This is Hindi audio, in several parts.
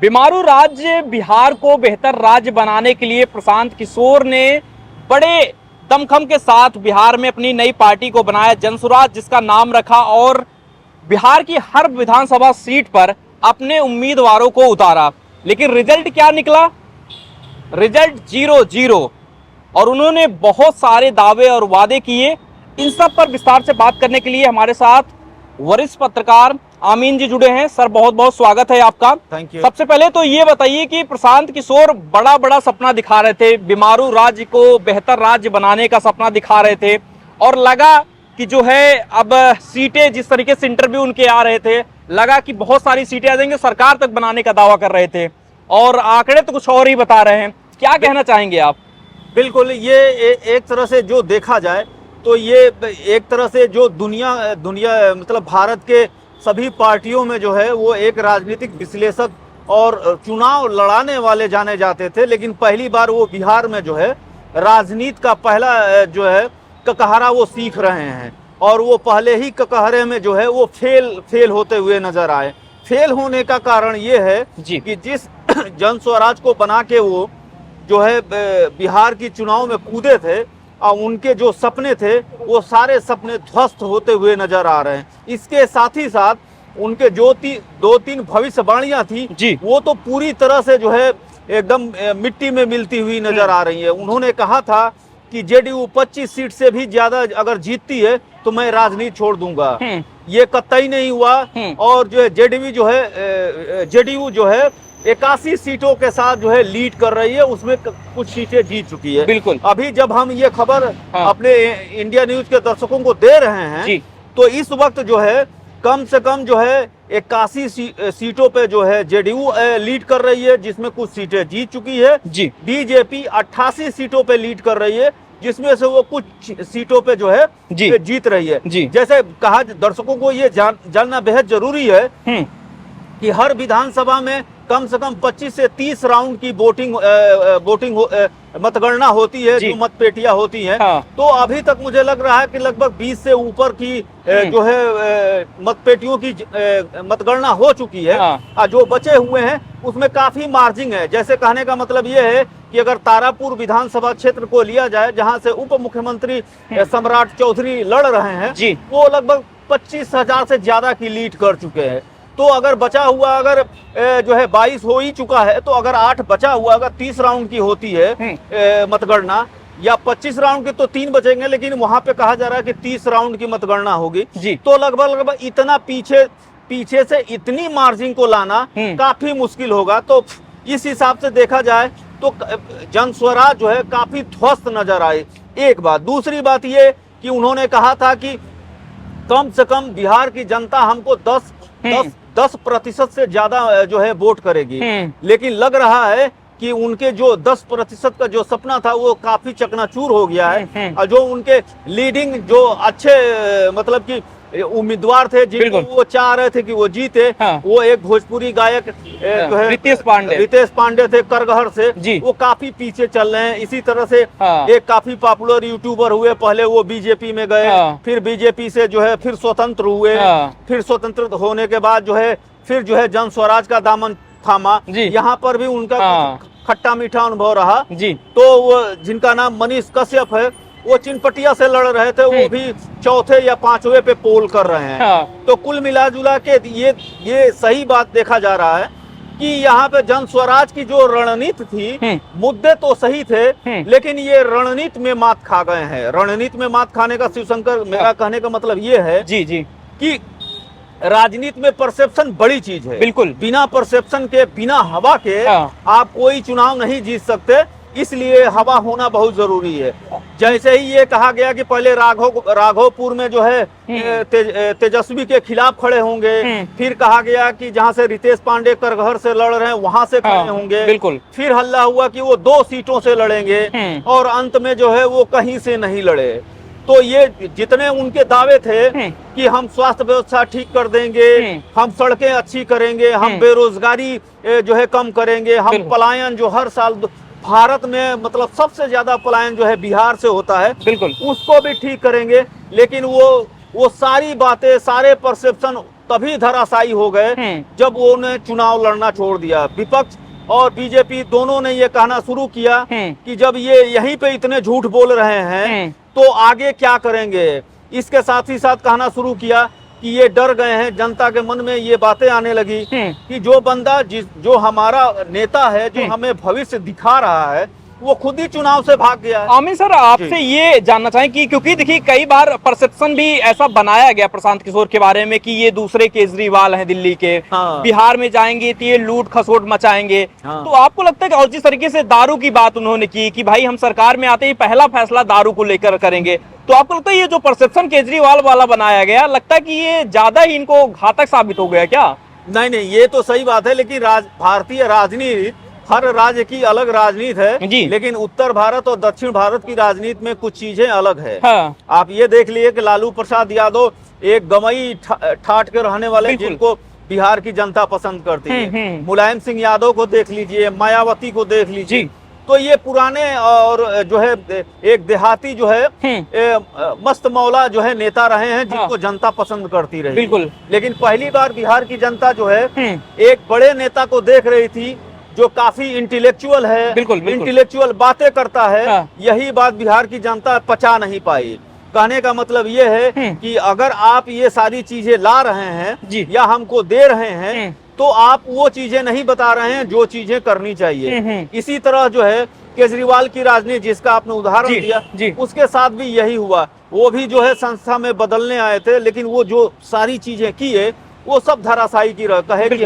बीमारू राज्य बिहार को बेहतर राज्य बनाने के लिए प्रशांत किशोर ने बड़े दमखम के साथ बिहार में अपनी नई पार्टी को बनाया, जनसुराज जिसका नाम रखा, और बिहार की हर विधानसभा सीट पर अपने उम्मीदवारों को उतारा। लेकिन रिजल्ट क्या निकला? रिजल्ट 0-0। और उन्होंने बहुत सारे दावे और वादे किए। इन सब पर विस्तार से बात करने के लिए हमारे साथ वरिष्ठ पत्रकार आमीन जी जुड़े हैं। सर, बहुत बहुत स्वागत है आपका। Thank you. सबसे पहले तो ये बताइए कि प्रशांत किशोर बड़ा बड़ा सपना दिखा रहे थे, बीमारू राज्य को बेहतर राज्य बनाने का सपना दिखा रहे थे, और लगा कि जो है अब सीटें, जिस तरीके से इंटरव्यू उनके आ रहे थे, लगा कि बहुत सारी सीटें आ जाएंगी, सरकार तक बनाने का दावा कर रहे थे, और आंकड़े तो कुछ और ही बता रहे हैं। क्या कहना चाहेंगे आप? बिल्कुल, ये एक तरह से जो देखा जाए तो ये एक तरह से जो दुनिया मतलब भारत के सभी पार्टियों में जो है वो एक राजनीतिक विश्लेषक और चुनाव लड़ाने वाले जाने जाते थे, लेकिन पहली बार वो बिहार में जो है राजनीति का पहला जो है ककहरा वो सीख रहे हैं, और वो पहले ही ककहरे में जो है वो फेल होते हुए नजर आए। फेल होने का कारण ये है कि जिस जन स्वराज को बना के वो जो है बिहार की चुनाव में कूदे थे, और उनके जो सपने थे वो सारे सपने ध्वस्त होते हुए नजर आ रहे हैं। इसके साथ ही साथ उनके जो 2-3 भविष्यवाणियां थी वो तो पूरी तरह से जो है एकदम मिट्टी में मिलती हुई नजर आ रही है। उन्होंने कहा था कि जेडीयू 25 सीट से भी ज्यादा अगर जीतती है तो मैं राजनीति छोड़ दूंगा। ये कतई नहीं हुआ, और जो है जेडीयू जो है 81 सीटों के साथ जो है लीड कर रही है, उसमें कुछ सीटें जीत चुकी है। बिल्कुल। अभी जब हम ये खबर अपने इंडिया न्यूज के दर्शकों को दे रहे हैं तो इस वक्त जो है कम से कम जो है 81 सीटों पे जो है जेडीयू लीड कर रही है, जिसमें कुछ सीटें जीत चुकी है। बीजेपी 88 सीटों पे लीड कर रही है, जिसमें से वो कुछ सीटों पे जो है जीत रही है। जैसे कहा, दर्शकों को ये जानना बेहद जरूरी है कि हर विधानसभा में कम से कम 25 से 30 राउंड की वोटिंग मतगणना होती है, जो मतपेटियां होती हैं। तो अभी तक मुझे लग रहा है कि लगभग 20 से ऊपर की जो है मतपेटियों की मतगणना हो चुकी है। जो बचे हुए हैं उसमें काफी मार्जिन है। जैसे कहने का मतलब ये है कि अगर तारापुर विधानसभा क्षेत्र को लिया जाए, जहां से उप मुख्यमंत्री सम्राट चौधरी लड़ रहे हैं, वो लगभग 25,000 से ज्यादा की लीड कर चुके हैं। तो अगर बचा हुआ अगर जो है 22 हो ही चुका है, तो अगर 8 बचा हुआ, अगर 30 राउंड की होती है मतगणना, या 25 राउंड की तो 3 बचेंगे, लेकिन वहां पे कहा जा रहा है कि 30 राउंड की मतगणना होगी। तो लगभग इतना पीछे से इतनी मार्जिन को लाना काफी मुश्किल होगा। तो इस हिसाब से देखा जाए तो जन स्वराज जो है काफी ध्वस्त नजर आए। एक बात। दूसरी बात ये कि उन्होंने कहा था कि कम से कम बिहार की जनता हमको 10% से ज्यादा जो है वोट करेगी, लेकिन लग रहा है कि उनके जो 10% का जो सपना था वो काफी चकनाचूर हो गया है। और जो उनके लीडिंग जो अच्छे मतलब कि उम्मीदवार थे, जिनको वो चाह रहे थे कि वो जीते, वो एक भोजपुरी गायक जो है रितेश पांडे थे करगहर से, वो काफी पीछे चल रहे हैं। इसी तरह से एक काफी पॉपुलर यूट्यूबर हुए, पहले वो बीजेपी में गए, फिर बीजेपी से जो है फिर स्वतंत्र हुए, फिर स्वतंत्र होने के बाद जो है फिर जो है जन स्वराज का दामन थामा। यहाँ पर भी उनका खट्टा मीठा अनुभव रहा। तो वो जिनका नाम मनीष कश्यप है, वो चिनपटिया से लड़ रहे थे, वो भी 4थे या 5वें पे पोल कर रहे हैं। तो कुल मिला जुला के ये सही बात देखा जा रहा है कि यहाँ पे जन स्वराज की जो रणनीति थी, मुद्दे तो सही थे, लेकिन ये रणनीति में मात खा गए हैं। रणनीति में मात खाने का शिवशंकर, मेरा कहने का मतलब ये है कि राजनीति में परसेप्शन बड़ी चीज है। बिल्कुल, बिना परसेप्शन के, बिना हवा के आप कोई चुनाव नहीं जीत सकते, इसलिए हवा होना बहुत जरूरी है। जैसे ही ये कहा गया कि पहले राघोपुर में जो है तेजस्वी के खिलाफ खड़े होंगे, फिर कहा गया कि जहां से रितेश पांडे करगहर से लड़ रहे हैं वहां से खड़े होंगे, बिल्कुल। फिर हल्ला हुआ कि वो 2 सीटों से लड़ेंगे, और अंत में जो है वो कहीं से नहीं लड़े। तो ये जितने उनके दावे थे कि हम स्वास्थ्य व्यवस्था ठीक कर देंगे, हम सड़कें अच्छी करेंगे, हम बेरोजगारी जो है कम करेंगे, हम पलायन जो हर साल भारत में मतलब सबसे ज्यादा पलायन जो है बिहार से होता है, बिल्कुल, उसको भी ठीक करेंगे, लेकिन वो सारी बातें, सारे परसेप्शन तभी धराशायी हो गए जब उन्होंने चुनाव लड़ना छोड़ दिया। विपक्ष और बीजेपी दोनों ने ये कहना शुरू किया कि जब ये यहीं पे इतने झूठ बोल रहे हैं तो आगे क्या करेंगे। इसके साथ ही साथ कहना शुरू किया कि ये डर गए हैं, जनता के मन में ये बातें आने लगी कि जो बंदा जो हमारा नेता है, जो हमें भविष्य दिखा रहा है, वो खुद ही चुनाव से भाग गया है। आमिर सर, आपसे ये जानना चाहें कि क्योंकि देखिए कई बार परसेप्शन भी ऐसा बनाया गया प्रशांत किशोर के बारे में कि ये दूसरे केजरीवाल हैं दिल्ली के, बिहार में जाएंगे तो ये लूट खसोट मचाएंगे। तो आपको लगता है कि और जिस तरीके से दारू की बात उन्होंने की कि भाई हम सरकार में आते ही पहला फैसला दारू को लेकर करेंगे, तो आपको लगता है ये जो परसेप्शन केजरीवाल वाला बनाया गया, लगता है कि ये ज्यादा ही इनको घातक साबित हो गया क्या? नहीं, ये तो सही बात है, लेकिन भारतीय राजनीति, हर राज्य की अलग राजनीति है, लेकिन उत्तर भारत और दक्षिण भारत की राजनीति में कुछ चीजें अलग है। हाँ। आप ये देख लिए कि लालू प्रसाद यादव एक गमई ठाठ के रहने वाले, जिनको बिहार की जनता पसंद करती है। मुलायम सिंह यादव को देख लीजिए, मायावती को देख लीजिए, तो ये पुराने और जो है एक देहाती जो है मस्त मौला जो है नेता रहे हैं, जिनको जनता पसंद करती रही। बिल्कुल। लेकिन पहली बार बिहार की जनता जो है एक बड़े नेता को देख रही थी जो काफी इंटेलेक्चुअल है, इंटेलेक्चुअल बातें करता है। हाँ। यही बात बिहार की जनता पचा नहीं पाई। कहने का मतलब ये है कि अगर आप ये सारी चीजें ला रहे हैं या हमको दे रहे हैं, तो आप वो चीजें नहीं बता रहे हैं जो चीजें करनी चाहिए। इसी तरह जो है केजरीवाल की राजनीति, जिसका आपने उदाहरण दिया, उसके साथ भी यही हुआ। वो भी जो है संस्था में बदलने आए थे, लेकिन वो जो सारी चीजें की है वो सब धराशायी की कहे कि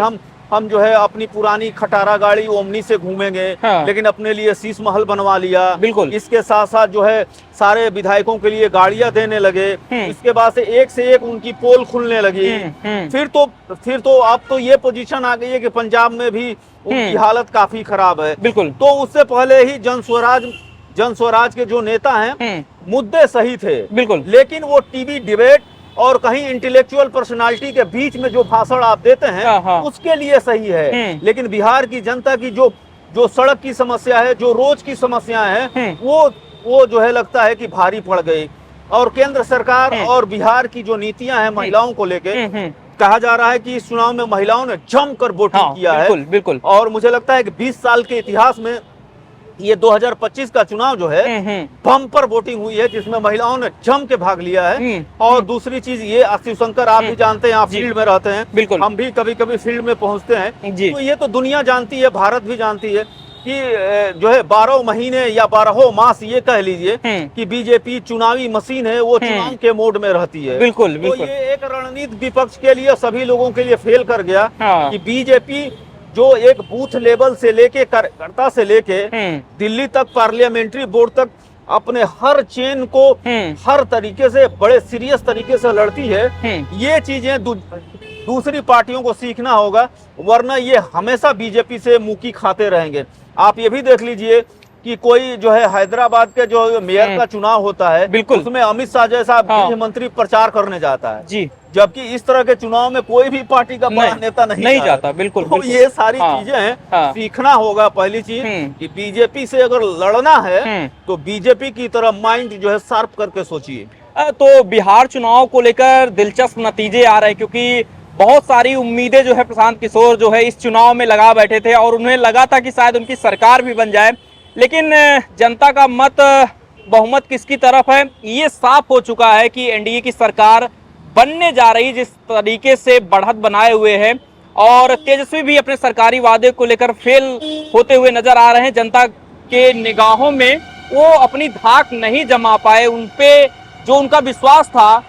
हम जो है अपनी पुरानी खटारा गाड़ी ओमनी से घूमेंगे। हाँ। लेकिन अपने लिए शीश महल बनवा लिया। बिल्कुल। इसके साथ साथ जो है सारे विधायकों के लिए गाड़ियां देने लगे। इसके बाद से एक उनकी पोल खुलने लगी। फिर तो अब तो ये पोजीशन आ गई है कि पंजाब में भी उनकी हालत काफी खराब है। बिल्कुल। तो उससे पहले ही जन स्वराज के जो नेता हैं मुद्दे सही थे, बिल्कुल, लेकिन वो टीवी डिबेट और कहीं इंटेलेक्चुअल पर्सनालिटी के बीच में जो भाषण आप देते हैं, हाँ। उसके लिए सही है। लेकिन बिहार की जनता की जो सड़क की समस्या है, जो रोज की समस्या है, वो जो है लगता है कि भारी पड़ गई। और केंद्र सरकार और बिहार की जो नीतियां हैं महिलाओं को लेके, कहा जा रहा है कि इस चुनाव में महिलाओं ने जमकर वोटिंग किया है। बिल्कुल। और मुझे लगता है कि 20 साल के इतिहास में ये 2025 का चुनाव जो है बम्पर वोटिंग हुई है, जिसमें महिलाओं ने जम के भाग लिया है। और दूसरी चीज ये, शिव शंकर आप भी जानते हैं, आप फील्ड में रहते हैं, बिल्कुल, हम भी कभी कभी फील्ड में पहुंचते हैं, तो ये तो दुनिया जानती है, भारत भी जानती है कि जो है 12 महीने या 12 मास ये कह लीजिए कि बीजेपी चुनावी मशीन है, वो चुनाव के मोड में रहती है। बिल्कुल। तो ये एक रणनीति विपक्ष के लिए, सभी लोगों के लिए फेल कर गया कि बीजेपी जो एक बूथ लेवल से लेके कार्यकर्ता से लेके दिल्ली तक, पार्लियामेंट्री बोर्ड तक अपने हर चेन को हर तरीके से बड़े सीरियस तरीके से लड़ती है। ये चीजें दूसरी पार्टियों को सीखना होगा, वरना ये हमेशा बीजेपी से मुंह खाते रहेंगे। आप ये भी देख लीजिए कि कोई जो है हैदराबाद के जो मेयर का चुनाव होता है, बिल्कुल, उसमें अमित शाह जैसा गृह मंत्री प्रचार करने जाता है जी, जबकि इस तरह के चुनाव में कोई भी पार्टी का बड़ा नेता नहीं जाता। बिल्कुल। तो ये सारी चीजें हैं, सीखना होगा। पहली चीज कि बीजेपी से अगर लड़ना है तो बीजेपी की तरह माइंड जो है शार्प करके सोचिए। तो बिहार चुनाव को लेकर दिलचस्प नतीजे आ रहे हैं, क्योंकि बहुत सारी उम्मीदें जो है प्रशांत किशोर जो है इस चुनाव में लगा बैठे थे और उन्हें लगा था कि शायद उनकी सरकार भी बन जाए, लेकिन जनता का मत, बहुमत किसकी तरफ है ये साफ हो चुका है कि एनडीए की सरकार बनने जा रही, जिस तरीके से बढ़त बनाए हुए है। और तेजस्वी भी अपने सरकारी वादे को लेकर फेल होते हुए नजर आ रहे हैं। जनता के निगाहों में वो अपनी धाक नहीं जमा पाए, उनपे जो उनका विश्वास था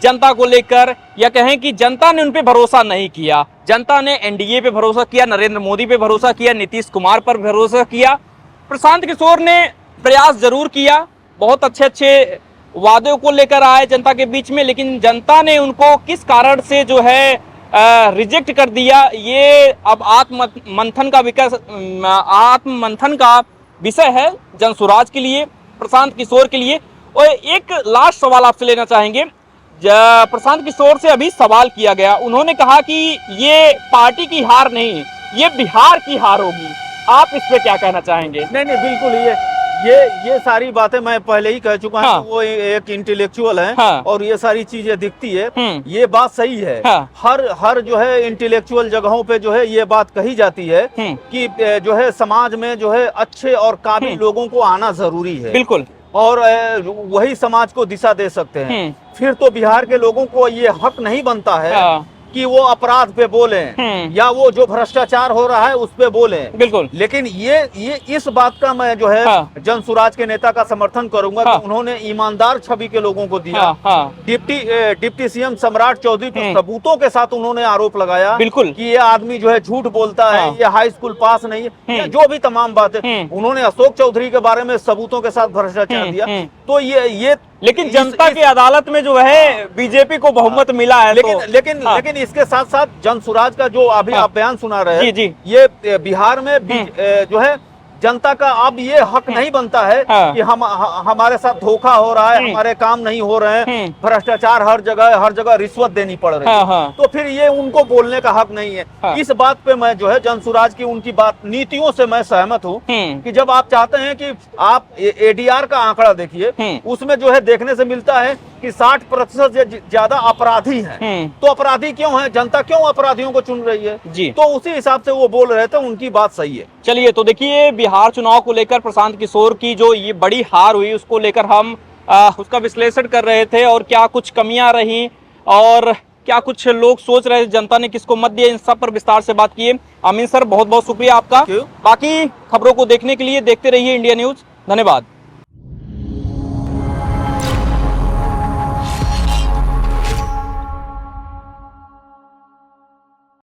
जनता को लेकर, या कहें कि जनता ने उन पे भरोसा नहीं किया। जनता ने एनडीए पे भरोसा किया, नरेंद्र मोदी पे भरोसा किया, नीतीश कुमार पर भरोसा किया। प्रशांत किशोर ने प्रयास जरूर किया, बहुत अच्छे वादों को लेकर आए जनता के बीच में, लेकिन जनता ने उनको किस कारण से जो है रिजेक्ट कर दिया, ये अब आत्ममंथन का विषय है जन स्वराज के लिए, प्रशांत किशोर के लिए। और एक लास्ट सवाल आपसे लेना चाहेंगे। प्रशांत किशोर से अभी सवाल किया गया, उन्होंने कहा कि ये पार्टी की हार नहीं, ये बिहार की हार होगी। आप इस पे क्या कहना चाहेंगे? नहीं, बिल्कुल, ये सारी बातें मैं पहले ही कह चुका हूँ। हाँ। वो एक इंटेलेक्चुअल है। हाँ। और ये सारी चीजें दिखती है। ये बात सही है। हाँ। हर जो है इंटेलेक्चुअल जगहों पे जो है ये बात कही जाती है कि जो है समाज में जो है अच्छे और काबिल लोगों को आना जरूरी है। बिल्कुल। और वही समाज को दिशा दे सकते हैं। फिर तो बिहार के लोगों को ये हक नहीं बनता है कि वो अपराध पे बोलें या वो जो भ्रष्टाचार हो रहा है उस पे बोलें। बिल्कुल। लेकिन ये इस बात का मैं जो है जन सुराज के नेता का समर्थन करूंगा कि उन्होंने ईमानदार छवि के लोगों को दिया। डिप्टी सीएम सम्राट चौधरी पर सबूतों के साथ उन्होंने आरोप लगाया बिल्कुल कि ये आदमी जो है झूठ बोलता है, ये हाई स्कूल पास नहीं है, या जो भी तमाम बातें उन्होंने अशोक चौधरी के बारे में सबूतों के साथ भ्रष्टाचार दिया। तो ये लेकिन जनता की अदालत में जो है बीजेपी को बहुमत मिला है। लेकिन इसके साथ साथ जन सुराज का जो अभी आप बयान सुना रहे हैं, जी। ये बिहार में जो है जनता का अब ये हक नहीं बनता है कि हमारे साथ धोखा हो रहा है, हमारे काम नहीं हो रहे हैं, भ्रष्टाचार हर जगह रिश्वत देनी पड़ रही है। तो फिर ये उनको बोलने का हक नहीं है। इस बात पे मैं जो है जन सुराज की उनकी बात नीतियों से मैं सहमत हूँ कि जब आप चाहते हैं कि आप एडीआर का आंकड़ा देखिए, उसमें जो है देखने से मिलता है कि 60% से ज्यादा अपराधी हैं। तो अपराधी क्यों हैं? जनता क्यों अपराधियों को चुन रही है जी? तो उसी हिसाब से वो बोल रहे थे, उनकी बात सही है। चलिए, तो देखिए बिहार चुनाव को लेकर प्रशांत किशोर की जो ये बड़ी हार हुई उसको लेकर हम उसका विश्लेषण कर रहे थे और क्या कुछ कमियां रही और क्या कुछ लोग सोच रहे थे, जनता ने किसको मत दिया, इन सब पर विस्तार से बात किए। अमीन सर, बहुत बहुत शुक्रिया आपका। बाकी खबरों को देखने के लिए देखते रहिए इंडिया न्यूज। धन्यवाद।